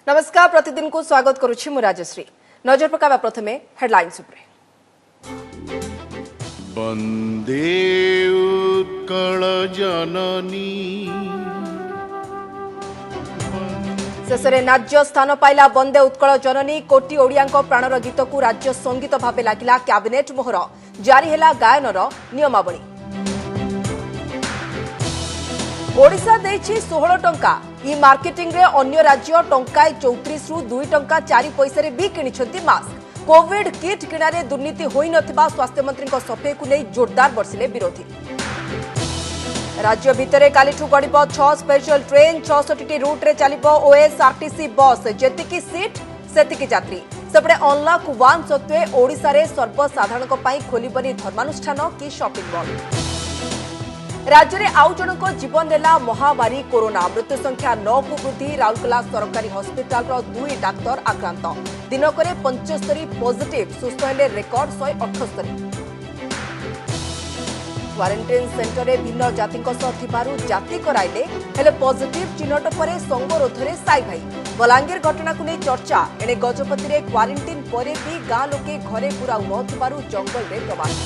नमस्कार प्रतिदिन को स्वागत करुछि मु राजश्री। नजर पकावा प्रथमे हेडलाइंस उपरे। वंदे उत्कल जननी शेषे राज्य स्थान पाइला वंदे उत्कल जननी। कोटी ओडियांक प्राणर गीत को राज्य संगीत भावे लागिला कैबिनेट मोहर। जारी हेला गायनर नियमावली। ओडिशा देछि 16 टंका। ई मार्केटिंग रे अन्य राज्य टंकाए 34 रु 2 टंका 4 पैसे रे भी किनिछंती मास्क। कोविड किट किणारे दुर्नीति होई नथिबा स्वास्थ्य मंत्री सफेई को नहीं जोरदार बरसिले विरोधी। राज्य भितरे कालीठू गड़िब 6 स्पेशल ट्रेन। 66 रूट रे चलिबो ओएसआरटीसी बस। जेतिकी सीट सेतिकी यात्री। सेपटे अनलॉक 1 सत्वे ओडिशा रे सर्वसाधारणक पई खोलिबनी धर्मानुष्ठान कि शॉपिंग मॉल। राज्य में आउ जनक जीवन नेला महामारी कोरोना। मृत्यु संख्या 9 को वृद्धि। राउरकेला सरकारी हस्पिटाल 2 डाक्तर आक्रांत। दिनक 75 पॉजिटिव। सुस्थ हेले रेकर्ड 178। क्वारंटाइन सेंटर में भिन्न जाति जाति कराइले हेले पॉजिटिव चिन्हट पर संगरोध में साई भाई। बलांगीर घटना को नहीं चर्चा। एणे गजपति में क्वारंटाइन पर भी गाँ लोके घरे पूरा नथिबारु जंगल में प्रवास।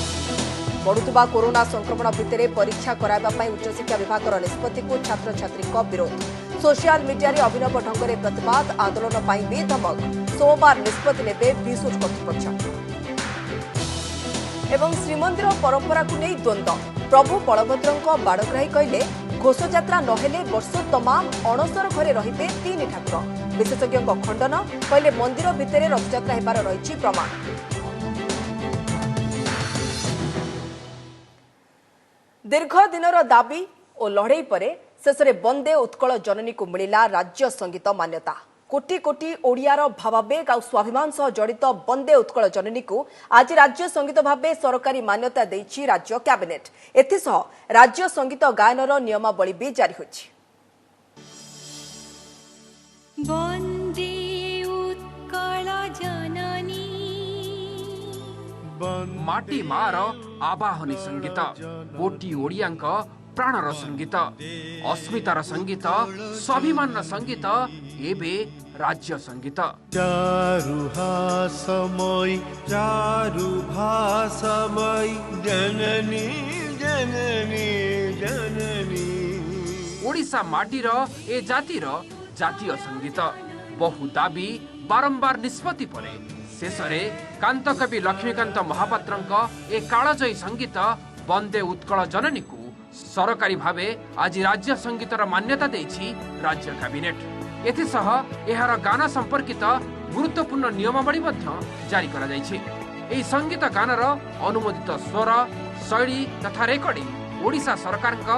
बढ़ुवा कोरोना संक्रमण भितर परीक्षा कराइबा उच्चशिक्षा विभाग निष्पत्ति को छात्र छात्री विरोध। सोशल मीडिया रे अभिनव ढंग से प्रतिवाद आंदोलन पर भी धमक। सोमवार निष्पत्ति नेबे विशुष कर्तृपक्ष। एवं श्रीमंदिर परंपरा को नहीं द्वंद्व। प्रभु बलभद्र बाड़ग्राही कहले घोषयात्रा नहेले वर्ष तमाम अणसर घरे रहिबे 3 ठाकुर। विशेषज्ञ खंडन कहले मंदिर भितर रथयात्रा हेबार रहिछि प्रमाण। दीर्घ दिनर दाबी और लड़ई पर शेष वंदे उत्कल जननी को मिला राज्य संगीत मान्यता। कोटी कोटी ओडियार भावावेग और स्वाभिमान सह जड़ित वंदे उत्कल जननी को आज राज्य संगीत भावे सरकारी मान्यता देछि राज्य कैबिनेट। एथिसह राज्य संगीत गायनर नियमावली भी जारी होछि। माटी मार आबाहनी संगीत। कोटी ओडियांक प्राणर संगीत। अस्मितार संगीत। स्वाभिमान संगीत। एबे राज्य संगीत। जननी जननी जननी। ओडिशा माटीर ए जातिर जातीय संगीत। बहु दाबी बारंबार निष्पत्ति परे शेषरे कांतकवि लक्ष्मीकांत महापात्रंक ए कालजयी संगीत वंदे उत्कल जननी को सरकारी भावे आज राज्य संगीतर मान्यता देछि राज्य कैबिनेट। एथिसह एहार गान संपर्कित गुरुत्वपूर्ण नियमावली मध्य जारी करा जायछि। एही संगीत गानर अनुमोदित स्वर शैली तथा रेकर्डिंग ओडिशा सरकारक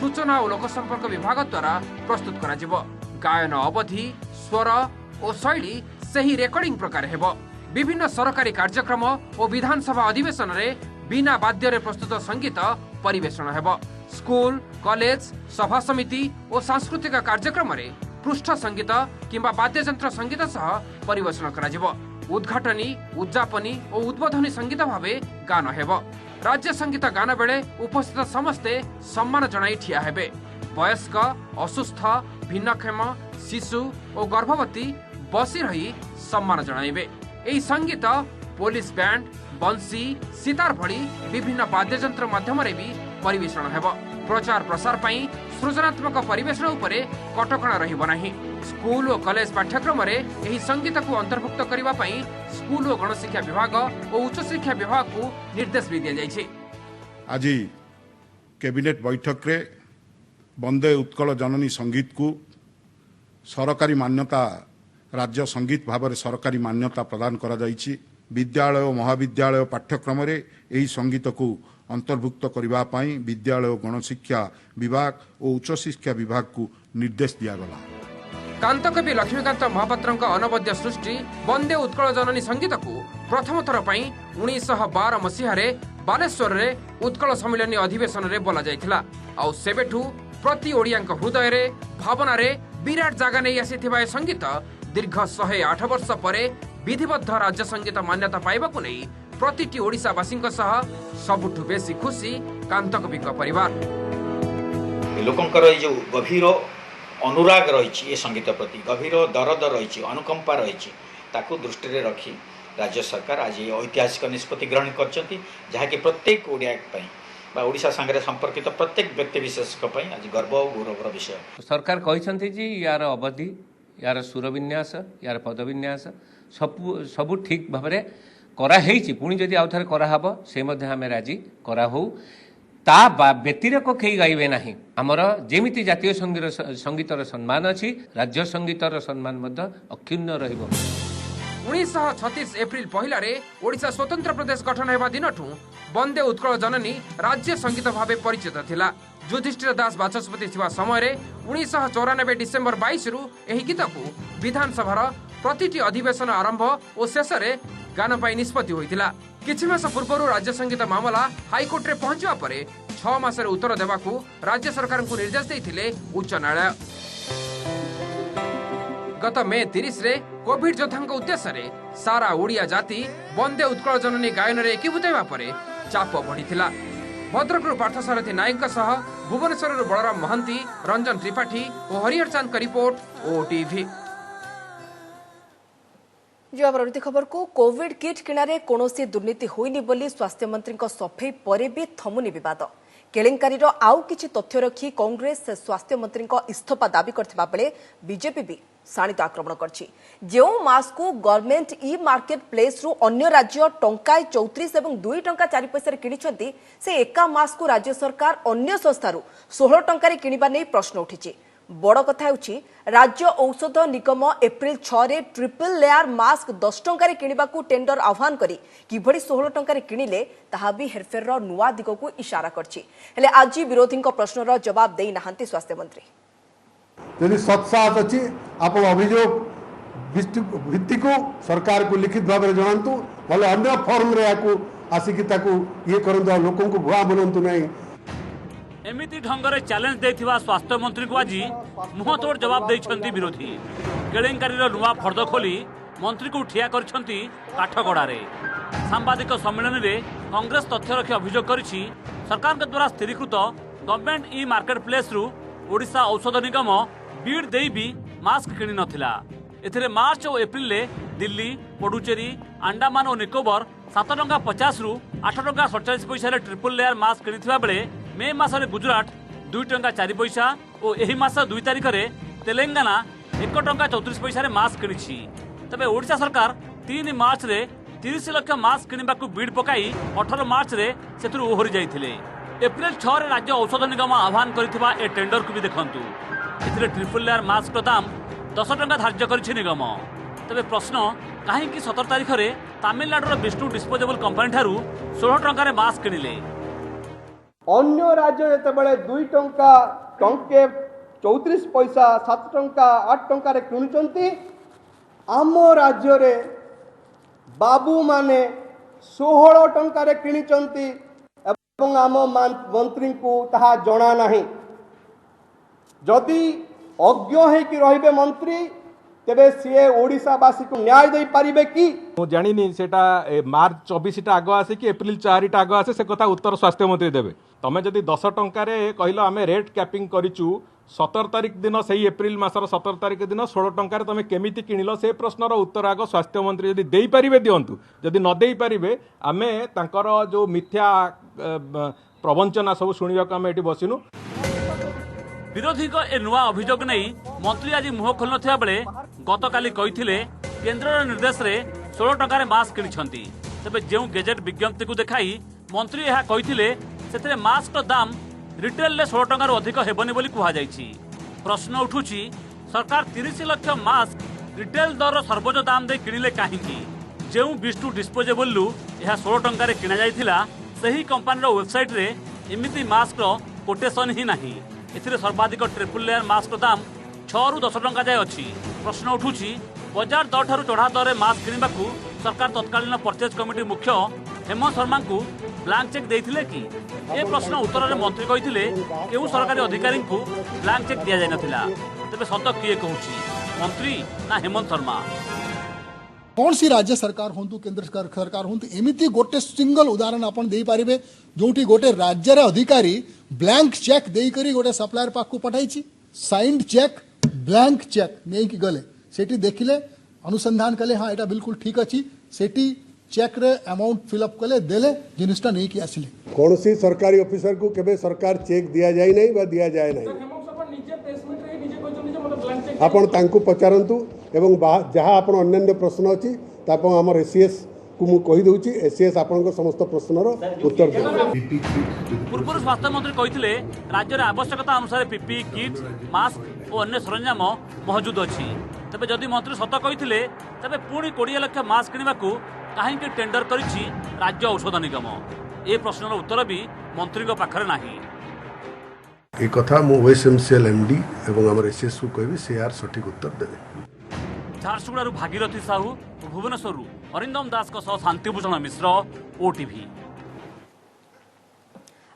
सूचना और लोकसंपर्क विभाग द्वारा प्रस्तुत करा जिवो। गायन अवधि स्वर और शैली सही रेकर्डिंग प्रकार हेबो। विभिन्न सरकारी कार्यक्रम और विधानसभा अधिवेशन रे बिना वाद्य रे प्रस्तुत संगीत परिवेषण हेबो। स्कूल कॉलेज सभा समिति और सांस्कृतिक कार्यक्रम रे पृष्ठ संगीत किंबा वाद्ययंत्र संगीत सह परिवेषण करा जिवो। उद्घाटनी उद्यापनी और उद्बोधनी संगीत भावे गान हेबो। राज्य संगीत गान बेले उपस्थित समस्ते सम्मान जणाई ठिया हेबे। वयस्क असुस्थ भिन्नक्षम शिशु और गर्भवती बसी रही सम्मान जणाइबे। एही संगीत पुलिस बैंड बंसी सितार भली विभिन्न वाद्ययंत्र माध्यम रे भी परिवेषण हेबो। प्रचार प्रसार पई सृजनात्मक परिवेषण उपरे कटकणा रहिबो नाही। स्कूल और कॉलेज पाठ्यक्रम रे एही संगीत को अंतर्भुक्त करिबा पई स्कूल और गणशिक्षा विभाग और उच्च शिक्षा विभाग को निर्देश भी दिया जायछि। आज कैबिनेट बैठक रे वंदे उत्कल जननी संगीत को सरकारी मान्यता राज्य संगीत भाव में सरकारी मान्यता प्रदान करा जायछि। विद्यालय और महाविद्यालय पाठ्यक्रम रे एही संगीत को अंतर्भुक्त करबा पई विद्यालय और गणशिक्षा विभाग और उच्च शिक्षा विभाग को निर्देश दिया गला। कांतकवि लक्ष्मीकांत महापात्रंक अनवद्य सृष्टि वंदे उत्कल जननी संगीत को प्रथम थर पई 1912 मसीह बालेश्वर रे उत्कल सम्मिलनी अधिवेशन रे बोला जायथिला। आ सेबेठू प्रति ओडियांक हृदय रे भावना रे विराट जागा नहीं आसीथिबा संगीत दीर्घ 108 वर्ष पर विधिबद्ध राज्य संगीत मान्यता पाइबा को नहीं प्रतिटी ओडिशावासी सबुठु बेसी खुशी कांतकवि परिवार। लोकंकर जो गभीर अनुराग रही ए संगीत प्रति गभीर दरद रही अनुकंपा रही ताकू दृष्टि रखी राज्य सरकार आज ऐतिहासिक निष्पत्ति ग्रहण कर प्रत्येक ओडिया ओडिशा संगे संपर्कित प्रत्येक व्यक्ति विशेष आज गर्व और गौरवर विषय। सरकार कहते जी यार अवधि यार सुरविन्यास यार पदविन्यास सबू ठीक भाव में कराई पुणी जदि आउ थे कराहब से आम राजी कराऊ ता व्यतिरेक कई गाइबे ना आमर जेमिति जातीय संगीतर सम्मान अच्छी राज्य संगीतर सम्मान अक्षुण्ण रहिबो। 1936 एप्रिल पहिलारे ओडिशा स्वतंत्र प्रदेश गठन हेबा दिनठू वंदे उत्कल जननी राज्य संगीत भावे परिचित थिला। युधिष्ठिर दास बाचस्पति थिबा समय 1994 डिसेम्बर 22 रु एही गीत को विधानसभार प्रतिटी अधिवेशन आरंभ और शेष में गान पाई निष्पत्ति होइतिला। किछि मास पूर्व राज्य संगीत मामला हाईकोर्ट रे पहुंचवा परे 6 मास उत्तर देवाकू राज्य सरकार को निर्देश देइथिले उच्च न्यायालय। गत मे 30 रे कोविड योद्धांक उद्देश्य रे सारा ओडिया जाति वंदे उत्कल जननी गायन रे एकीभूत हेबा परे चाप बढ़िथिला। भद्रकरू पार्थसारथी नायक सह भुवनेश्वर बलराम महंती रंजन त्रिपाठी और हरिहर चांद का रिपोर्ट ओटीवी। जो परवर्ती खबर को कोविड किट किणारे कौनसी दुर्नीति होइनी बोली स्वास्थ्य मंत्री सफेई परे भी थमुनी विवाद। केलेंकारी आउ किछि तथ्य रखी कांग्रेस स्वास्थ्य मंत्री इस्तीफा दाबी करथिबा बेले बीजेपी भी शाणित आक्रमण करछि। जो मास्क को गवर्नमेंट ई मार्केट प्लेस रु अन्य राज्य टंकाय 34 और 2 टंका 4 पैसा किनिछंती से एका मास्क को राज्य सरकार अन्य संस्थारु 16 टंका किनिबा नै प्रश्न उठिछि। बड़ कथा होछि राज्य औषध निगम एप्रिल 6 रे ट्रिपल लेयर मास्क 10 टंका किनिबा को टेंडर आह्वान करी किभଳି 16 टंका किनिले ताहा भी हेरफेर नुआ दिग को इशारा करछि। हेले आज विरोधी प्रश्नर जवाब देई नाहंती स्वास्थ्य मंत्री। यदि सत्साहस अच्छी आप अभियोग भित्ति को सरकार को लिखित भाव में जनातु भले अन्य फॉर्म रे आसिक ये करूँ लोक भुआ बनतु नहीं। एमिति ढंगरे चैलेंज देथिबा स्वास्थ्य मंत्री को आज मुहतोड़ जवाब देइछंती विरोधी। केलेंकारी नुआ फर्द खोली मंत्री को ठिया करछंती काठगड़ारे। सांबादिक सम्मेलन में कांग्रेस तथ्य रखी अभियोग करिछि सरकार के द्वारा स्थिरीकृत गवर्नमेंट ई मार्केट प्लेस रु ओडिशा औषध निगम बीड देई भी मास्क किणी नथिला। एथिरे मार्च और एप्रिल ले दिल्ली पुडुचेरी अंडमान और निकोबर 7 टंका 50 रु 8 टंका 47 पैसा रे ट्रिपल लेयर मास्क किणिथिबा बेले मे मासरे गुजरात 2 टंका 4 पैसा और एही मास 2 तारिख रे तेलंगाना 1 टंका 34 पैसा रे मास्क किणिछि। तबे ओडिशा सरकार 3 मार्च रे 30 लाख मास्क किणिबा को बीड पकाई 18 मार्च रे सेथुरु ओहरी जाइथिले। एप्रिल 6 रे राज्य औषध निगम आह्वान करथिबा ए टेंडर को भी देखंतु। एथिरे ट्रिपल लेयर मास्क दाम 10 टंका धार्य करछि निगम। तबे प्रश्न काहे कि 17 तारिख रे तमिलनाडुर विष्णु डिस्पोजेबल कंपनी ठारू 16 टंका रे मास्क किनिले। अन्य राज्य जेतेबेले 2 टंका टंके 34 पैसा 7 टंका 8 टंका रे किनुचंती आम राज्य रे बाबू माने 16 टंका रे किनिचंती एवं आम मंत्री को ताहा जणा नाही। जदि अज्ञ होइकि रहिबे मंत्री तेबे सीए ओडिशावासी को न्याय दे पारिबे कि मु जानिनी सेटा मार्च 24 टा आगो आसे कि एप्रिल 4 टा आगो आसे से कथा उत्तर स्वास्थ्य मंत्री देबे। तमे जदि 10 टंका रे कहिलो आमे रेट कैपिंग करिचु 17 तारिख दिन सही एप्रिल मासर 17 तारिख दिन 16 टंका रे तमे केमिति किनिलो से प्रश्नर उत्तर आगो स्वास्थ्य मंत्री जदि देई पारिबे दियंतु। जदि न देई पारिबे आमे तांकर जो मिथ्या प्रवंचना सब सुनिबा को आमे एटी बसिनु। विरोधी को ए नुआ अभियोग नहीं मंत्री आज मुह खोल नथिया बेले गतकाली कहिथिले केंद्र निर्देश रे 16 टंका रे मास्क किनिछंती। तबे जेउ गेजेट विज्ञप्ति को देखाई मंत्री यह कहिथिले सेतरे मास्क दाम रिटेल ले 16 टंका रो अधिक हेबनी बोली कुहा जाईछि। प्रश्न उठुछि सरकार 30 लाख मास्क रिटेल दर सर्वोच्च दाम दे किनिले काहीकि? जेउ विष्णु डिस्पोजेबल लु यह 16 टंका रे किना जाईथिला सही कंपनी रो वेबसाइट रे एमिति मास्क रो कोटेशन ही नाही। एथिरे सर्वाधिक ट्रिपल लेयर मास्क दाम 6 रु 10 टंका जाय अछि। प्रश्न उठुछि बाजार दर ठारू चढ़ा दर मास्क किनिबाकू सरकार तत्कालीन परचेज कमिटी मुख्य हेमंत शर्मा को ब्लांक चेक देइथिले कि? ए प्रश्न उत्तर रे मंत्री कहिथिले केउ सरकारी अधिकारी को ब्लांक चेक दिया जाय नथिला। तबे सत किए कहूछि मंत्री ना हेमंत शर्मा? कौन सी राज्य सरकार होंतु केंद्र सरकार होंतु एमिति गोटे सिंगल उदाहरण आपण देई पारिबे जोठी गोटे राज्य रे अधिकारी ब्लैंक चेक देई करी गोटे सप्लायर पाक को पठाइछि साइंड चेक ब्लैंक चेक नहीं कि गले सेठी देखिले अनुसंधान कले हाँ एटा बिल्कुल ठीक अच्छी सेठी चेक रे अमाउंट फिलअप कले देले जिनिसटा नहीं कि आसिले कौन सी सरकारी ऑफिसर को केबे सरकार चेक दिया जाए नहीं बा दिया जाए नहीं आपण तांको पचारंतु एवं जहाँ आपण अन्य प्रश्न अच्छी ताको हमर एसीएस को मु कहि दउची एसीएस आपण समस्त प्रश्नर उत्तर दे। पूर्व स्वास्थ्य मंत्री कही राज्य में आवश्यकता अनुसार पीपीई किट मास्क और अन्य सरंजाम मौजूद अच्छी तेज जदि मंत्री सत कही तेज पुणी 20 लाख मास्क किणवा कहीं टेंडर करिछि राज्य औषध निगम ए प्रश्नर उत्तर भी मंत्री पाखरे नाही। ए कथा मु ओएसएमसीएल एमडी एवं हमर एसीएस को कहबी से यार सठिक उत्तर देबे। झारसुगुड़ा भागीरथी साहू भुवनेश्वर अरिंदम दास शांतिभूषण मिश्र ओटीवी।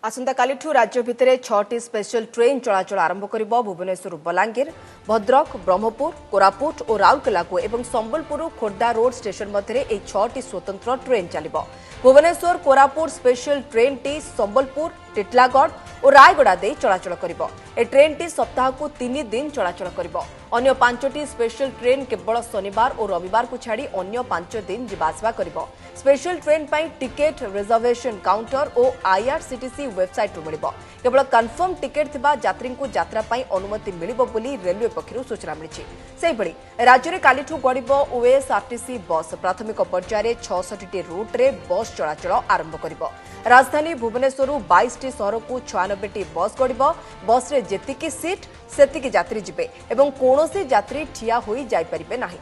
आसंता कालिठू राज्य भितर 6टी स्पेशल ट्रेन चलाचल आरंभ करिबो भुवनेश्वर बलांगीर भद्रक ब्रह्मपुर कोरापुट और राउरकेला को एवं संबलपुर खोर्धा रोड स्टेशन मध्य 6टी स्वतंत्र ट्रेन चलिबो। भुवनेश्वर कोरापुट स्पेशल ट्रेन टी संबलपुर टिटलागढ़ और रायगड़ा दे चलाचल करिबो। ए ट्रेन टी सप्ताह को 3 दिन चलाचल करिबो। अन्य 5टी स्पेशल ट्रेन केवल शनिवार और रविवार को छाड़ी अन्य 5 दिन जिबासवा करिबो। स्पेशल ट्रेन पाई टिकेट रिजर्वेशन काउंटर और आईआरसीटीसी वेबसाइट रो मिलिबो। केवल कन्फर्म टिकेट थिबा यात्री को यात्रा पाई अनुमति मिलिबो बोली रेलवे पक्षरु सूचना मिलिछि। सेहि बळी राज्य रे कालिठू गडिबो ओएसआरटीसी बस प्राथमिक पर्याय 66टी रूट रे बस चलाचल आरंभ करिबो। राजधानी भुवनेश्वर 22टी शहर को 96टी बस गडिबो। बस रे जेतिकी सीट सेतिकी यात्री जिबे एवं कोनोसी यात्री ठिया होई जाय परिबे नाही।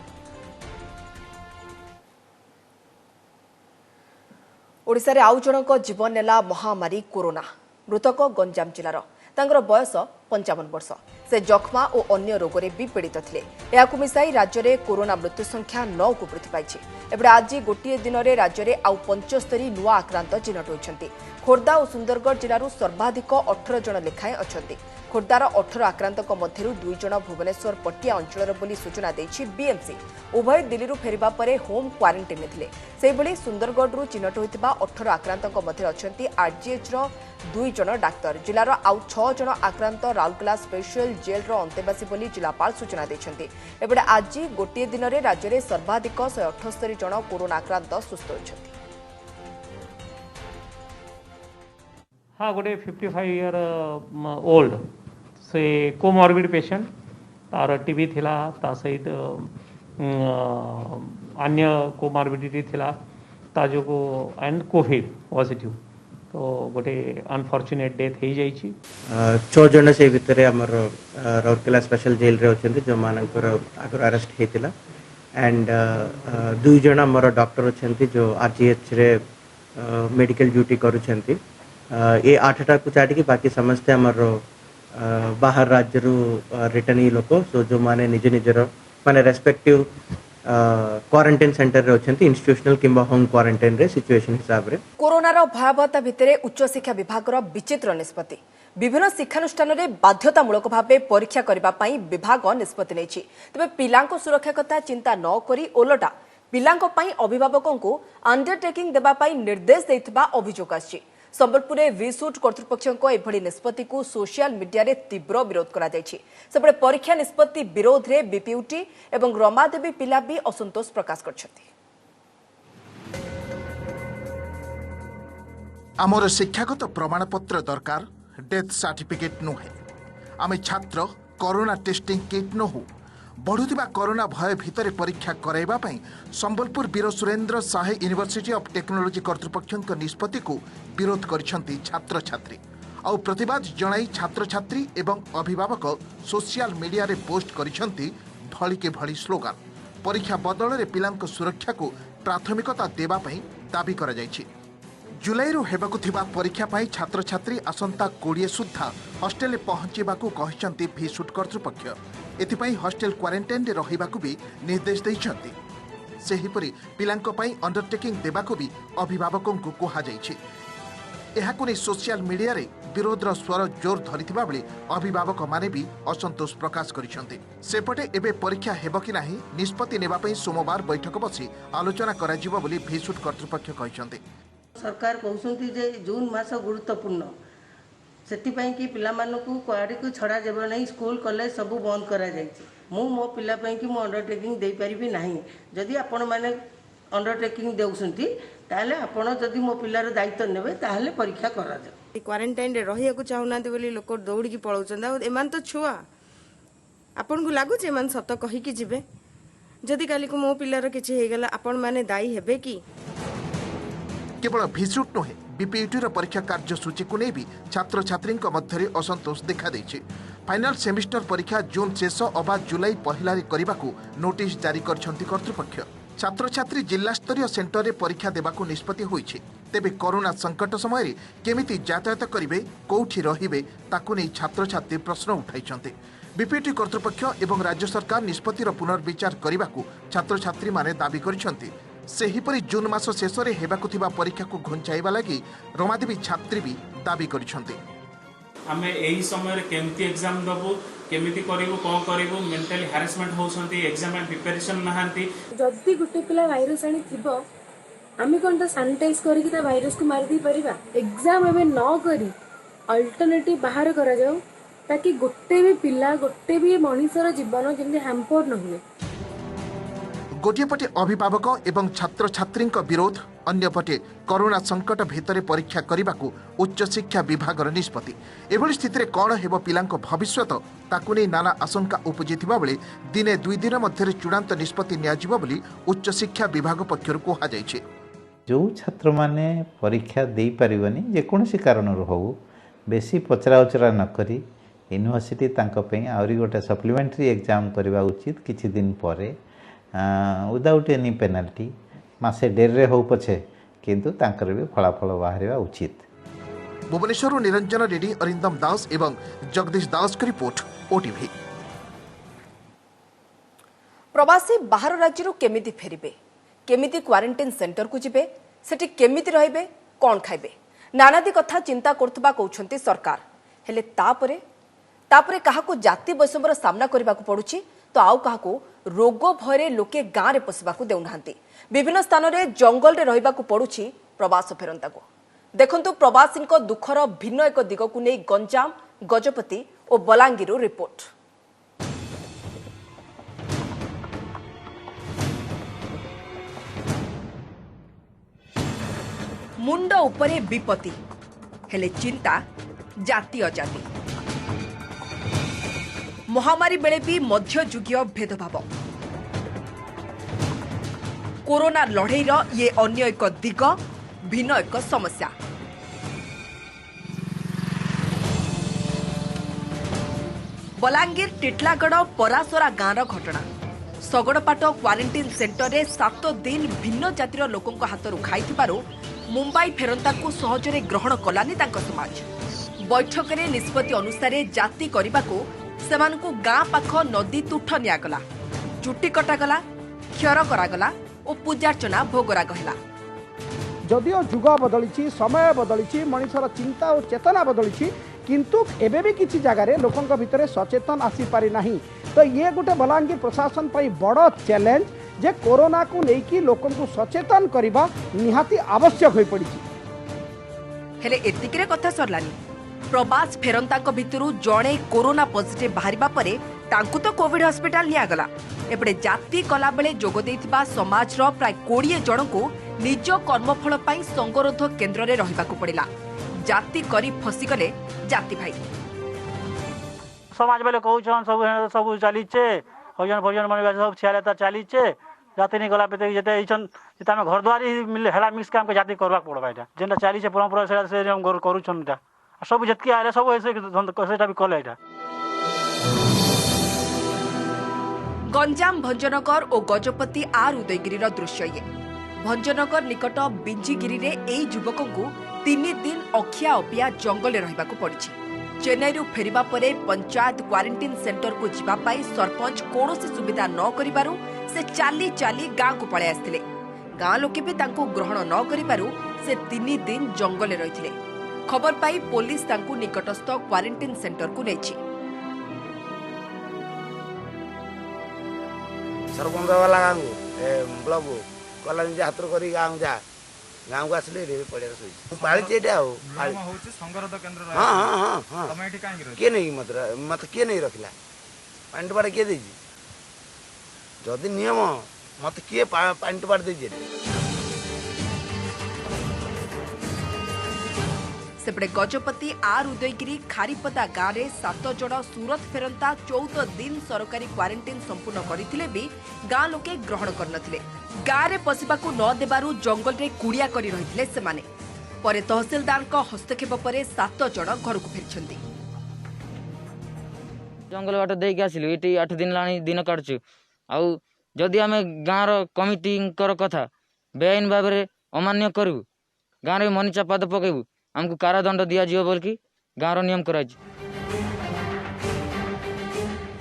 ओडिसा रे आउ जनक जीवन नेला महामारी कोरोना। मृतक गंजाम जिलार तांगर बयस 55 वर्ष से जख्मा और अन्य रोग रे भी पीड़ित थिले। याकु मिसाई राज्य रे कोरोना मृत्यु संख्या 9 को वृद्धि पाइछि। एबडे आज गोटिए दिन रे राज्य रे आउ 75 नुआ आक्रांत चिन्हट होइछन्ति। खोर्धा और सुंदरगढ़ जिलारू सर्वाधिक 18 जन लेखाएं अछन्ति। खोर्धार 18 आक्रांतक मध्यरु 2 जन भुवनेश्वर पटिया अंचलर बोली सूचना देछि बीएमसी। उभय दिल्ली फेरिबा परे होम क्वारंटाइन थिले। सेहिबळी सुंदरगढ़ चिन्हट होइतिबा 18 आक्रांतक मध्य अछन्ति आरजीएच रो 2 जन डाक्तर। जिलार आउ 6 जन आक्रांत राउरकेला स्पेशल जेल रो अंतेवासी बोली जिलापाल सूचना देछन्ति। एबडे आज गोटिए दिन रे राज्य रे सर्वाधिक 178 जन कोरोना आक्रांत सुस्थ होइछन्ति। हाँ गोटे 55 ईयर ओल्ड से कोमॉर्बिड पेशेंट तार टीबी थिला ता सहित अन्य कोमॉर्बिडिटी थिला ता जो को एंड कोविड पॉजिटिव तो गोटे अनफॉर्चुनेट डेथ हो जाइछि। 6 जन से भितर हमर राउरकेला स्पेशल जेल रे अछन्ति जो मानकर आगर अरेस्ट हेतिला एंड 2 जन हमर डॉक्टर अछन्ति जो आरजीएच रे मेडिकल ड्यूटी करूछन्ति। ये 8टा को छाड़ी बाकी समस्ते हमर बाहर राज्य रिटर्न लोक सो जो माने निज निजर माने रेस्पेक्टिव क्वारंटाइन सेंटर रे अछन्ति इंस्टीट्यूशनल किंबा होम क्वारंटाइन रे सिचुएशन हिसाब रे। कोरोना रो भयावहता भितरे उच्च शिक्षा विभाग रो विचित्र निष्पत्ति। विभिन्न शिक्षानुष्ठान रे बाध्यतामूलक भावे परीक्षा करबा पई विभाग निष्पत्ति नेछि। तबे पिलांको सुरक्षा कथा चिंता न करी ओलटा पिलांको पई अभिभावकों को अंडरटेकिंग देबा पई निर्देश दैथिबा अभियोग आछि। संबलपुर विसुट कर्तृपक्षों एभली निष्पत्ति को सोशल मीडिया रे तीव्र विरोध करा जायछि। सेबळे परीक्षा निष्पत्ति विरोध रे बीपीयूटी एवं रमादेवी पिला भी असंतोष प्रकाश करछथि। आमर शिक्षागत प्रमाणपत्र दरकार डेथ सर्टिफिकेट नुहे। आमे छात्र कोरोना टेस्टिंग किट नहु बढ़ुवा कोरोना भय भितर परीक्षा कराइबा पई संबलपुर वीर सुरेंद्र साहे यूनिवर्सिटी ऑफ टेक्नोलॉजी कर्तृपक्षों निष्पत्ति को विरोध करिसेंति छात्र छात्री आउ प्रतिवाद जणाई छात्र छात्री एवं अभिभावक सोशल मीडिया रे पोस्ट करिसेंति भली के भली स्लोगान। परीक्षा बदल रे पिलांक सुरक्षा को प्राथमिकता देबा पई दाबी करा जायछि। जुलाई रो हेबाकु थिबा परीक्षा पाई छात्र छात्री आसंता 20 सुद्धा हॉस्टेल पहुंचीबाकू कहिसेंति विसुट कर्तृपक्ष। एथिपाई हॉस्टेल क्वारंटाइन रे रहिबाकू भी निर्देश दैछंती। सेहिपरि पिलांक पाई अंडरटेकिंग देबाकू भी अभिभावकों को कहा जायछि। एहाकु नै सोशल मीडिया रे विरोधर स्वर जोर धरिथिबा बेले अभिभावक माने भी असंतोष प्रकाश करिसेंति। सेपटे एबे परीक्षा हेबो कि नाही निष्पत्ति नेबा पई सोमवार बैठक बसी आलोचना कराजिबो बोली विसुट कर्तृपक्ष कहिसेंति। सरकार कहते जे जून मास गुरुत्वपूर्ण ସେଥିପାଇଁ କି ପିଲାମାନଙ୍କୁ କୁଆଡ଼କୁ ଛଡ଼ା যাব ନାହିଁ। ସ୍କୁଲ କଲେଜ ସବୁ ବନ୍ଦ କରାଯାଇଛି। ମୁଁ ମୋ ପିଲା ପାଇଁ କି ମୁଁ ଅଣ୍ଡରଟେକିଂ ଦେଇପାରିବି ନାହିଁ। ଯଦି ଆପଣମାନେ ଅଣ୍ଡରଟେକିଂ ଦେଉଛନ୍ତି ତାହେଲେ ଆପଣ ଯଦି ମୋ ପିଲାର ଦାୟିତ୍ୱ ନେବେ ତାହେଲେ ପରୀକ୍ଷା କରାଯାଉ। କ୍ୱାରେଣ୍ଟାଇନରେ ରହିବାକୁ ଚାହୁଁନାହାନ୍ତି ବୋଲି ଲୋକ ଦୌଡ଼ିକି ପଳାଉଛନ୍ତି। ଆଉ ଏମାନେ ତ ଛୁଆ, ଆପଣଙ୍କୁ ଲାଗୁଛି ଏମାନେ ସତ କହିକି ଯିବେ? ଯଦି କାଲିକୁ ମୋ ପିଲାର କିଛି ହେଇଗଲା ଆପଣମାନେ ଦାୟୀ ହେବେ କି? केवल भिसुट नुहे बीपीयूटी परीक्षा कार्यसूची को नहीं भी छात्र छात्री मध्य असंतोष देखा देछि। फाइनल सेमिस्टर परीक्षा जून शेष अबा जुलाई पहला करने को नोटिस जारी करछंती कर्तृपक्ष। छात्र छात्री जिला स्तरीय सेंटर में परीक्षा देवाक निष्पत्ति होइछि। तेबे कोरोना संकट समय केमिति यातायात करिवे, कोठी रहिबे ताकु नै छात्र छात्री प्रश्न उठाइछंती। बीपीटी कर्तृपक्ष एवं राज्य सरकार निष्पत्तिर पुनर्विचार करने को छात्र छात्री माने दाबी करिछंती। सेहीपरि जून मास शेष में हेबाकु थिबा परीक्षा को घुंचाइबा लागि रमादेवी छात्री भी दाबी करिछंती। आमे एही समय केमती एग्जाम दबु, केमिति करिवु, कोन करिवु, मेंटली हैरेसमेंट होसंती, एग्जाम प्रिपरेशन नहांती। जदि गुटे पिला भाइरस आनी थिबो आमे कोन त सैनिटाइज करिकि ता भाइरस को मार दी परिबा। एग्जाम एबे न करी अल्टरनेटिव बाहर करा जाऊ ताकि गुटे भी पिला गुटे भी मनुष्यर जीवन जेमि हैम्पर न हुए। गोटे पटे अभिभावक एवं छात्र छात्री विरोध, अन्य पटे कोरोना संकट भितर परीक्षा करने को उच्च शिक्षा विभाग निष्पत्ति। एभली स्थिति में कौन हेबो पिलांको भविष्यत ताकु नै नाना आशंका उपजिथिबा बेले दिने 2 दिन मध्य चूड़ांत निष्पत्ति नियाजिबो बोली उच्च शिक्षा विभाग पक्षरु कहा जायछि। जो छात्र माने परीक्षा दे परिबनी जेकोसी कारण हो बेसी पचरा उचरा न करी यूनिवर्सिटी तांको पे आउरी गोटे सप्लीमेंटरी एग्जाम करबा उचित किछि दिन परे विदाउट एनी पेनाल्टी मासे डेरे हो पछे किंतु तांकर भी फलाफल बाहरिबा उचित। भुवनेश्वर निरंजन रेड्डी, अरिंदम दास एवं जगदीश दास की रिपोर्ट ओटीवी। प्रवासी बाहर राज्य केमिति फेरिबे, केमिति क्वारंटाइन सेंटर को जिबे, सेठी केमिति रहिबे, कोन खाइबे, नानादी कथा चिंता करथबा कहउछंती सरकार। हेले तापरे काहाको जाति वैषम्यर सामना करबाकू पड़ुछि तो आउ काहाको रोग भयरे लोके गाँ रे पशिबाकू देउनाहांती। विभिन्न स्थान में जंगल रे रहिबाकू पड़ुछि प्रवास फेरंताकू। देखंतु प्रवासींको दुखर भिन्न एक दिगकू नै गंजाम, गजपति और बलांगीर रिपोर्ट। मुंड उपरे विपत्ति हेले चिंता जाति अजाति। महामारी बेले भी मध्ययुगीय भेदभाव। कोरोना लड़ईर ये अन्य एक दिग, भिन्न एक समस्या। बलांगीर टिटलागढ़ परासरा गाँव घटना। सगड़पाट क्वारंटाइन सेंटर रे 7 दिन भिन्न जातिर लोकों हाथरू खाइथिबारु मुंबई फेरंताकू सहजरे ग्रहण कलानी तांको समाज। बैठक रे निष्पत्ति अनुसार जाति करबाकू सेमानकू गाँ पाख नदी तुठ नियागला, चुट्टी कटागला, क्षर करागला और पूजार्चना भोगराग हैला। जदिओ जुग बदली, समय बदली, मनुष्यर चिंता और चेतना बदली, किंतु एबे भी किसी जगार लोकों भितर सचेतन आसी पारि नाही। तो ये गोटे बलांगीर प्रशासन पर बड़ चैलेंज जे कोरोना को लेकिन लोकों को सचेतन करबा निहाती आवश्यक हो पड़ी। हेले एतिकिरे कथा सरलानी। प्रवास फेरंताक भितरु जणे कोरोना पॉजिटिव बाहरिबा परे तांकु तो कोविड हॉस्पिटल नियागला। एपटे जाति कला बेले जोग देइथिबा समाजर प्राय 20 जन को निज कर्मफल पाई संगरोध केन्द्र रे रहिबाकू पड़िला। जाति करी फसीगले जाति भाई। समाज बेले कहउछन सब चलीचे भजन भजन मन सब छियालेता चलीचे जाति नहीं गला पे जेते इछन जेते हम घर द्वार मिले हेला मिक्स काम के जाति करबा पड़बा। एटा जेना चलीचे परंपरा से हम करूछन। एटा सब जतकी आले सब ऐसे सेटा भी कले। एटा गंजाम भंजनगर और गजपति आर उदयगिरी दृश्य ये। भंजनगर निकट बिंजीगिरी रे एई युवक को 3 दिन अखिया अपिया जंगल रहिबाकू पड़िछि। चेन्नई फेरिबा परे पंचायत क्वारंटाइन सेंटर को जिबा पाई सरपंच कोनोसी सुविधा न करिबारु से चाली चाली गाँ को पळे आस्थिले। गाँ लोके भी तांको ग्रहण न करिबारु से 3 दिन जंगल रहिथिले। खबर पाई पुलिस तांको निकटस्थ क्वारंटाइन सेंटर को नेछि। सरपंच वाला गाँव ब्लॉक कला हाथ करी गाँव जा गाँव को आसले रे पड़िया शोची पाली एटा हो संगरोध केन्द्र हाँ हाँ हाँ हाँ तमे एठी काहे किए नहीं मत किए नहीं रखिला पानी टोपाटा किए देछि जदि नियम मत किए पानी टोपाटा देछि सेपटे गजपति आर उदयगिरी खारीपदा गाँव में 7 जन सूरत फेरंता 14 दिन सरकारी क्वारंटाइन संपूर्ण करथिले भी गाँ लोके ग्रहण करनथिले। गाँव में पशिबाकू न देबारु जंगल रे कुड़िया करी रहिथिले सेमाने। परे तहसीलदार को हस्तक्षेप परे 7 जन घर को फेरछंती। जंगल बाट देके आसिलु एटी 8 दिन लानी दिन काटछु आउ जदि आमे गाँव रो कमिटी कर कथा बेआईन भाव में अमान्य करू गाँव रे मनी चापाद पकेबू हमको कारादंड दिया जियो बोल की गाँव नियम कराई।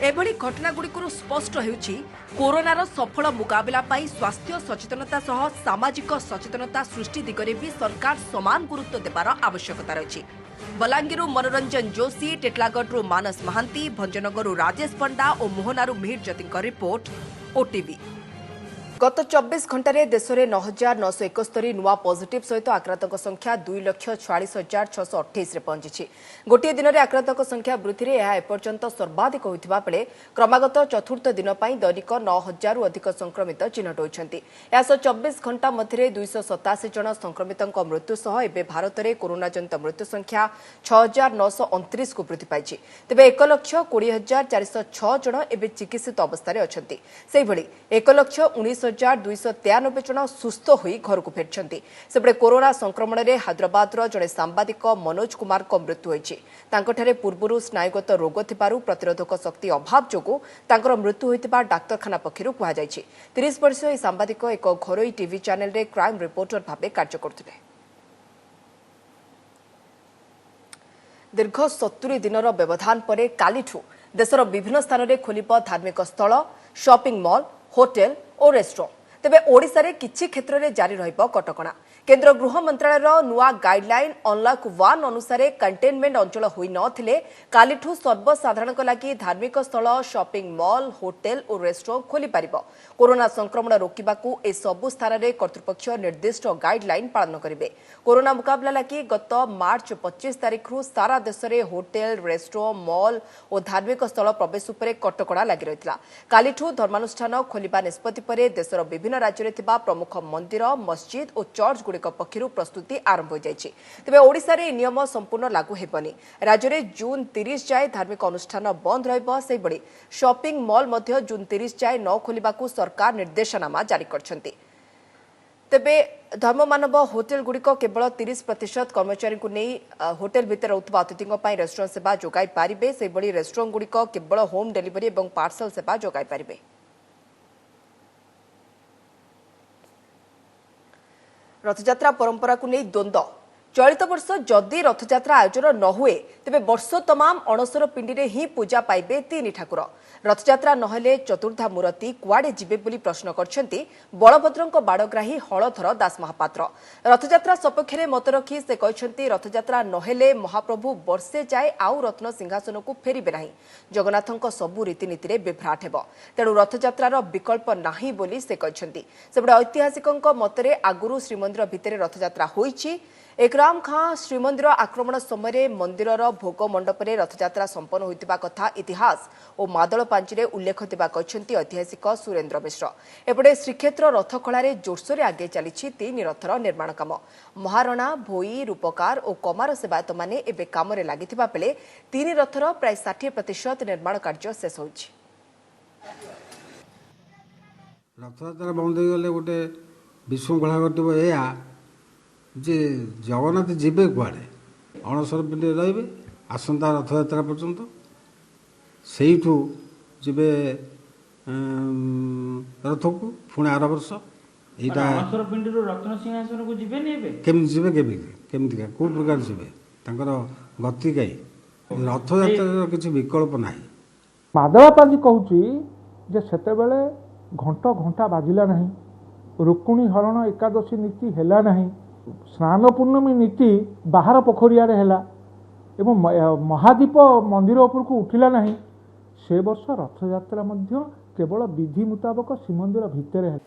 एभली घटनागुड़िकरू स्पष्ट हेउछि कोरोनार सफल मुकाबला पाई स्वास्थ्य सचेतनता सह सामाजिक सचेतनता सृष्टि दिगरे भी सरकार समान गुरुत्व देबार आवश्यकता रही। बलांगीरु मनोरंजन जोशी, टेटलागढ़ मानस महांती, भंजनगर राजेश पंडा और मोहनारू मिहिर ज्योति रिपोर्ट ओटीवी। गत 24 घंटे देश में 9,971 नुआ पॉजिटिव सहित आक्रांतों संख्या 2,46,628 पहुंची। गोटे दिन में आक्रांतों संख्या वृद्धि में एपर्यंत सर्वाधिक होता बेले क्रमागत चतुर्थ दिन पर दैनिक 9,000 अधिक संक्रमित चिन्हट होती। 24 घंटा मध्य 287 जन संक्रमितों मृत्यु सह एवं भारत में कोरोना जनित मृत्यु संख्या 6,929 को वृद्धि पाई। तेज 1,20,406 जन एवं चिकित्सित अवस्था अच्छा। से 1,19,293 जन सुस्थ होई घर को फेरछंती। सेपटे कोरोना संक्रमण में हैदराबाद जड़े सांबादिक मनोज कुमार को मृत्यु होईछि। तांकठारे पूर्वरु स्नायुगत रोग थिबारु प्रतिरोधक शक्ति अभाव जोगु तांकर मृत्यु होइतिबा डाक्तरखाना पक्षरु कुहा जायछि। 30 वर्षीय ई सांबादिक एक घरोई टीवी चैनल रे क्राइम रिपोर्टर भाबे कार्य करथिले। दीर्घ 70 दिनर व्यवधान परे कालीठू देशर विभिन्न स्थान में खोलिब धार्मिक स्थल, शॉपिंग मॉल, होटेल और रेस्टोरेंट। तेबे ओडिशा रे किछि क्षेत्र में जारी रहिब कटकणा। केंद्र गृह मंत्रालय नुआ गाइडलाइन अनलॉक 1 अनुसार कंटेनमेंट अंचल होई नथिले कालीठू सर्वसाधारण लगी धार्मिक स्थल, शॉपिंग मॉल, होटेल और रेस्टोरेंट खोली पारिबो। कोरोना संक्रमण रोकिबाकू ए सबु स्थान में कर्तृपक्ष निर्दिष्ट गाइडलाइन पालन करिवे। कोरोना मुकाबला लगी गत मार्च 25 तारिख रु सारा देश में होटेल, रेस्टोरेंट, मॉल और धार्मिक स्थल प्रवेश उपर कटकणा लगी रहितला। कालीठू धर्मानुष्ठान खोलिबा निष्पत्ति परे देशर विभिन्न राज्य में थिबा प्रमुख मंदिर, मस्जिद और चर्च गुड़िक पक्षरु प्रस्तुति आरंभ हो जायछि। तेबे ओडिशा रे नियम संपूर्ण लागू हेबनी। राज्य में जून 30 जाए धार्मिक अनुष्ठान बंद रहिबो। सेहि बडी शॉपिंग मॉल मध्य जून 30 जाए न खोलिबाकू सरकार निर्देशनामा जारी करछन्ती। तेबे धर्म मानव होटेल गुड़िक केवल 30% कर्मचारी को नहीं होटेल भितर रहुतबा अतिथि रेस्टोरेंट सेवा जोगाई पारिबे। सेहि बडी रेस्टोरेंट गुड़िक केवल होम डिलीवरी और पार्सल सेवा जोगाई पारिबे। रथयात्रा परंपरा को नहीं द्वंद्व। चलित वर्ष जदि रथयात्रा आयोजन न हुए तेबे वर्ष तमाम अणसर पिंडी रे ही पूजा पाइबे 3 ठाकुर। रथयात्रा नहेले चतुर्धा मूर्ति कुआडे जिबे बोली प्रश्न करछंती बलभद्रंक बाड़ग्राही हलधर दास महापात्र। रथयात्रा सपक्षरे मत रखी से कहछंती रथयात्रा नहेले महाप्रभु वर्षे जाए आउ रत्न सिंहासन को फेरिबे नाही। जगन्नाथंक सबु रीतिनीति रे बिभ्राट हेबो। तेणु रथयात्रार विकल्प नाही बोली से कहछंती। सेबडे ऐतिहासिकंक मतरे आगुरु श्रीमंदिर भितरे रथयात्रा होईछि। एकराम खां श्रीमंदिर आक्रमण समय मंदिरर भोग मंडपरे रथयात्रा संपन्न होइतिबा कथा इतिहास और मादल पांचीरे उल्लेख देबा कहछंती ऐतिहासिक सुरेंद्र मिश्र। एपटे श्रीक्षेत्र रथखଳାରେ जोरसोरे आगे चलिछि 3 रथर निर्माण काम। महारणा, भोई, रूपकार और कमार सेवायत माने एबे कामरे लागिथिबा बेले 3 रथर प्राय 60% निर्माण कार्य शेष होइछि। रथयात्रा बंद हो गले गोटे विशृंखला घटिब एया जे जगन्नाथ जीवे कुआड़े अणसर पिंडी रे आसंता रथयात्रा पर्यंत सेठू जीवे रथ को पुणी आर वर्ष अणसर पिंडी रत्न सिंहासन को जीवे नहीं केमी जीवे केमी कौ प्रकार जीवे तांकर गति कई रथयात्रा किसी विकल्प ना। माधवापाजी कहूँ जे सेतेबेले घंटा घंटा बाजिला नहीं, रुक्मिणी हरण एकादशी नीति हैला नहीं, स्नान पूर्णमी नीति बाहर पोखरिया हैला एवं महादीप मंदिर उपरको उठिला नहीं। से वर्ष रथयात्रा मध्य केवल विधि मुताबक श्रीमंदिर भितर है।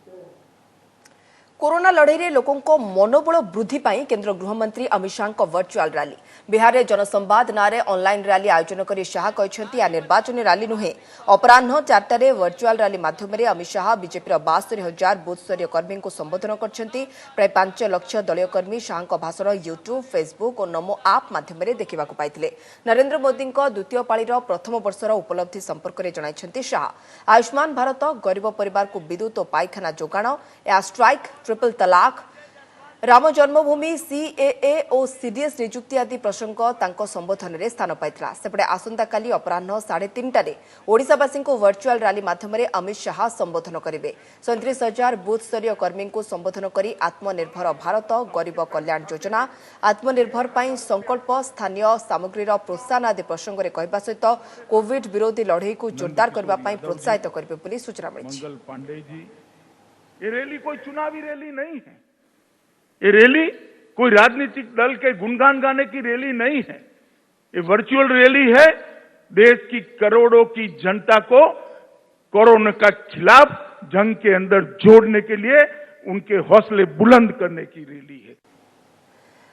कोरोना लड़ई लोकों मनोबल वृद्धि पाई केंद्र गृहमंत्री अमित शाह वर्चुआल रैली बिहार में जनसंवाद नारे ऑनलाइन रैली आयोजन कर शाह कहते या निर्वाचन रैली नुहे अपराह 4टारे वर्चुआल रैली माध्यम अमित शाह बीजेपी 72,000 बूथ स्तरीय कर्मी को संबोधन करछंती प्राय 5 लाख दलीय कर्मी शाह भाषण यूट्यूब फेसबुक और नमो आप माध्यम देखा पाइथिले। नरेंद्र मोदी द्वितीय पाळीर प्रथम वर्षर उपलब्धि संपर्क में जणाइछंती शाह आयुष्मान भारत गरीब परिवार को विद्युत और पाइखाना जोगाण एयर स्ट्राइक ट्रिपल तलाक राम जन्मभूमि सीएए और सीडीएस नियुक्ति आदि प्रसंग तांको संबोधन में स्थान पाइथिला। सेपटे आसंताकाली अपराह्न 3:30 ओडिशावासी को वर्चुआल रैली माध्यम अमित शाह संबोधन करेंगे। 37,000 बूथ स्तरीय कर्मी को संबोधन कर आत्मनिर्भर भारत गरीब कल्याण योजना आत्मनिर्भर पर संकल्प स्थानीय सामग्रीर प्रोत्साहन आदि प्रसंग में कहवा सहित कोविड विरोधी लड़ई को जोरदार करने प्रोत्साहित करेंगे सूचना मिली। ये रैली कोई चुनावी रैली नहीं है, ये रैली कोई राजनीतिक दल के गुणगान गाने की रैली नहीं है, ये वर्चुअल रैली है देश की करोड़ों की जनता को कोरोना का खिलाफ जंग के अंदर जोड़ने के लिए उनके हौसले बुलंद करने की रैली है।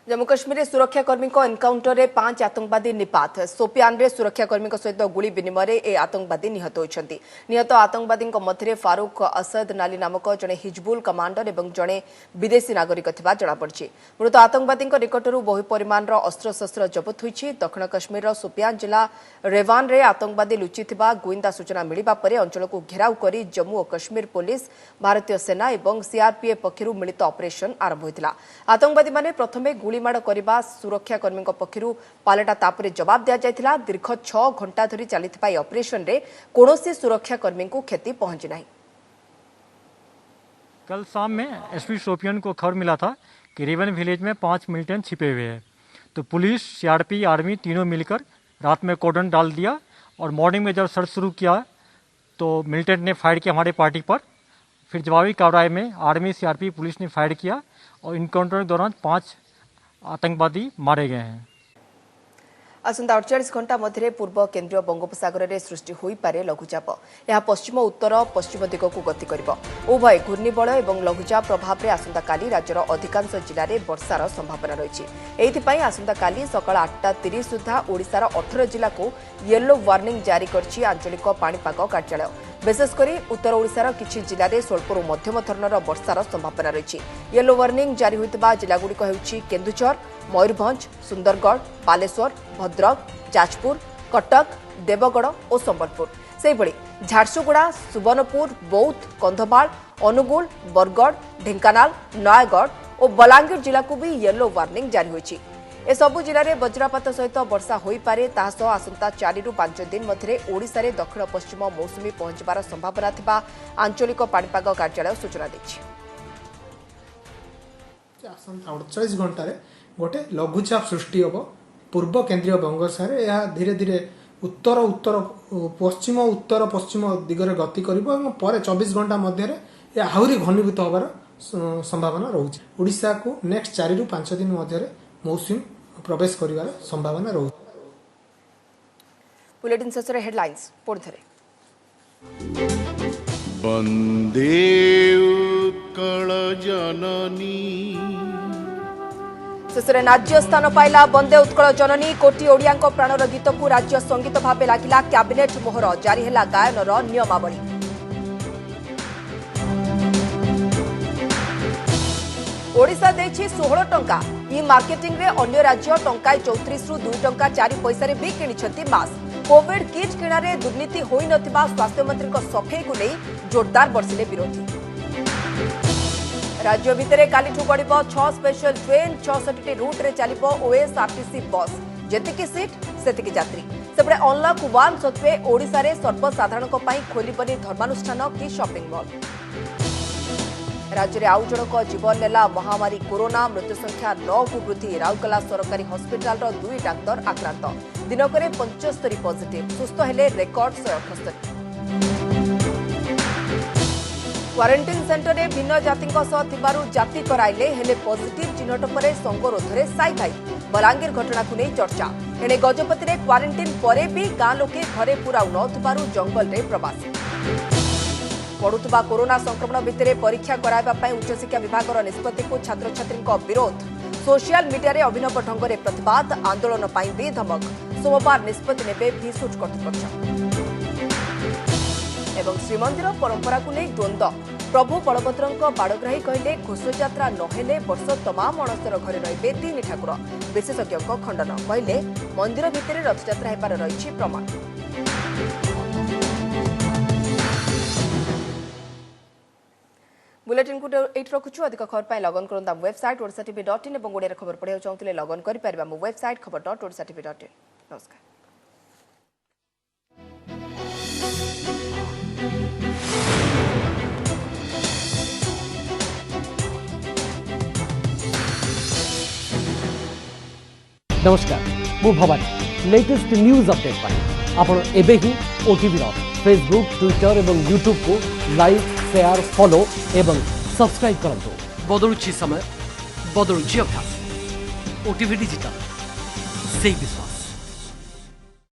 जम्मू कश्मीर सुरक्षाकर्मी एनकाउंटर में 5 आतंकवादी निपात सोपियान रे सुरक्षाकर्मी सहित गुली विनिमय ए आतंकवादी निहत होती। निहत आतंकवादी मध्य फारूक असद नाली नामक जड़े हिजबुल कमांडर और जड़े विदेशी नागरिक जमापड़ी। मृत आतंकवादी निकटर बहु परिमाण अस्त्रशस्त्र जबत होती। दक्षिण कश्मीर सोपियान जिला रेवान रे आतंकवादी लुचि गुइंदा सूचना मिलवा पर अंचल को घेराव कर जम्मू और कश्मीर पुलिस भारतीय सेना और सीआरपीएफ पक्षर मिलित ऑपरेशन आरंभ होता। आतंकवादी माने प्रथमे गुलीमाड़ करने सुरक्षाकर्मी पक्षर पालटा तापर जवाब दिया जायथिला। दीर्घ 6 घंटा धरी चलिथिबा ऑपरेशन रे कोनोसी सुरक्षाकर्मी को क्षति पहुंची नहीं। कल शाम में एसपी शोपियन को खबर मिला था कि रेवन विलेज में 5 मिलिटेंट छिपे हुए हैं, तो पुलिस सीआरपी आर्मी तीनों मिलकर रात में कॉर्डन डाल दिया और मॉर्निंग में जब सर्च शुरू किया तो मिलिटेंट ने फायर किया हमारे पार्टी पर। फिर जवाबी कार्रवाई में आर्मी सीआरपी पुलिस ने फायर किया और इनकाउंटर के दौरान 5 आतंकवादी मारे गए हैं। आसंता 48 घंटा मध्य पूर्व केंद्रीय बंगोपसागर में सृष्टि हो पारे लघुचाप यह पश्चिम उत्तर पश्चिम दिग को गति करिब। उभय घूर्णिबल और लघुचाप प्रभाव में आसंता काली राज्यर अधिकांश जिले में वर्षार संभावना रही। एथिपाई आसंता काली सकाळ 8:30 सुधा ओडिशार 18 जिला को येलो वार्निंग जारी करछि आंचलिक पाणीपाग कार्यालय। विशेषकर उत्तर ओडिशार किछि जिले में स्वल्परू मध्यम धरणर वर्षार संभावना रही। येलो वार्निंग जारी होइतबा जिलागुड़िक हेउछि केन्दुझर मयूरभंज सुंदरगढ़ बालेश्वर भद्रक जाजपुर कटक देवगढ़ और संबलपुर। सेहिभଳି झारसुगुड़ा सुवर्णपुर बौद्ध कंधमाल अनुगुल बरगढ़ ढेंकानाल नयागढ़ और बलांगीर जिला को भी येलो वार्निंग जारी होइछि। ए सबु जिले में वज्रपात सहित वर्षा हो पारे तासह आसंता 4 ରୁ 5 दिन मध्य ओडिशा रे दक्षिण पश्चिम मौसुमी पहुंचबार संभावना थिबा आंचलिक पाणीपाग कार्यालय सूचना दैछि। आसंता 48 घंटा गोटे लघुचाप सृष्टि हम पूर्व केंद्रीय बंगोपसागर यह धीरे धीरे उत्तर उत्तर पश्चिम दिगरे गति कर 24 घंटा मध्य आहरी घनीभूत होबार संभावना रही। ओडिशा को नेक्स्ट 4 ରୁ 5 दिन मध्य मौसुमी प्रवेश करिवार संभावना रही। बुलेटिन शेषରେ हेडलाइंस पुणिथरे। वंदे उत्कल जननी शेषରେ राज्य स्थान पाइला वंदे उत्कल जननी। कोटी ओडिया प्राणर गीत को राज्य संगीत भाव लागिला कैबिनेट मोहर जारी है गायनर नियमावली। ओडिशा देछि 16 टंका ई मार्केटिंग रे अन्य राज्य टंकाय 34 रु 2 टंका 4 पैसा रे भी किनिछंती मास्क। कोविड किट किणारे दुर्नीति होई नथिबा स्वास्थ्य मंत्री को सफेई को नहीं जोरदार बरसिले विरोधी। राज्य भितरे कालीठू गड़िब 6 स्पेशल ट्रेन 66 रूट रे चलिब ओएसआरटीसी बस जेतिकी सीट सेतिकी यात्री। सेपटे अनलॉक 1 सत्वे ओडिशा रे सर्वसाधारण को पाई खोलिबनी धर्मानुष्ठान की शॉपिंग मॉल। राज्य में आउ जनक जीवन नेला महामारी कोरोना मृत्यु संख्या 9 को वृद्धि। राउरकेला सरकारी हस्पिटाल 2 डाक्तर आक्रांत दिनक 75 पॉजिटिव सुस्थ हेले रेकर्ड 178। क्वारंटाइन सेंटर में भिन्न जाति जाति कराइले हेले पॉजिटिव चिन्हट पर संगरोध में साई भाई। बलांगीर घटना को नहीं चर्चा। एणे गजपति में क्वारंटाइन पर भी गाँ लोके घरे पुराउ नथिबारु जंगल में प्रवासी। बढ़ुवा कोरोना संक्रमण भितर परीक्षा कराइबा उच्चशिक्षा विभाग निष्पत्ति को छात्र छात्री विरोध सोशल मीडिया रे अभिनव ढंग से प्रतिवाद आंदोलन भी धमक सोमवार निष्पत्ति नेबे भीसुट कर्तृपक्ष एवं श्रीमंदिर परंपरा को नहीं द्वंद्व प्रभु बलभद्र बाड़ग्राही कहले घोषयात्रा नहेले वर्ष तमाम अणसर घरे रहिबे 3 ठाकुर विशेषज्ञ खंडन कहले मंदिर भितर रथयात्रा हेबार रही प्रमाण। बुलेटिन को एट रखुछु अधिक खबर पाई लगन करंदा वेबसाइट odsatv.in एवं ओडिया खबर पढिया चाहूले लगन करि परिबा मो वेबसाइट खबर.odsatv.in। नमस्कार। नमस्कार मु भवानी लेटेस्ट न्यूज अपडेट पाई आपण एबे ही ओटीवी रो फेसबुक ट्विटर एवं यूट्यूब को लाइक शेयर फॉलो एवं सब्सक्राइब करंतु बदलुछि समय बदलुछि अभ्यास ओटीवी डिजिटल से विश्वास।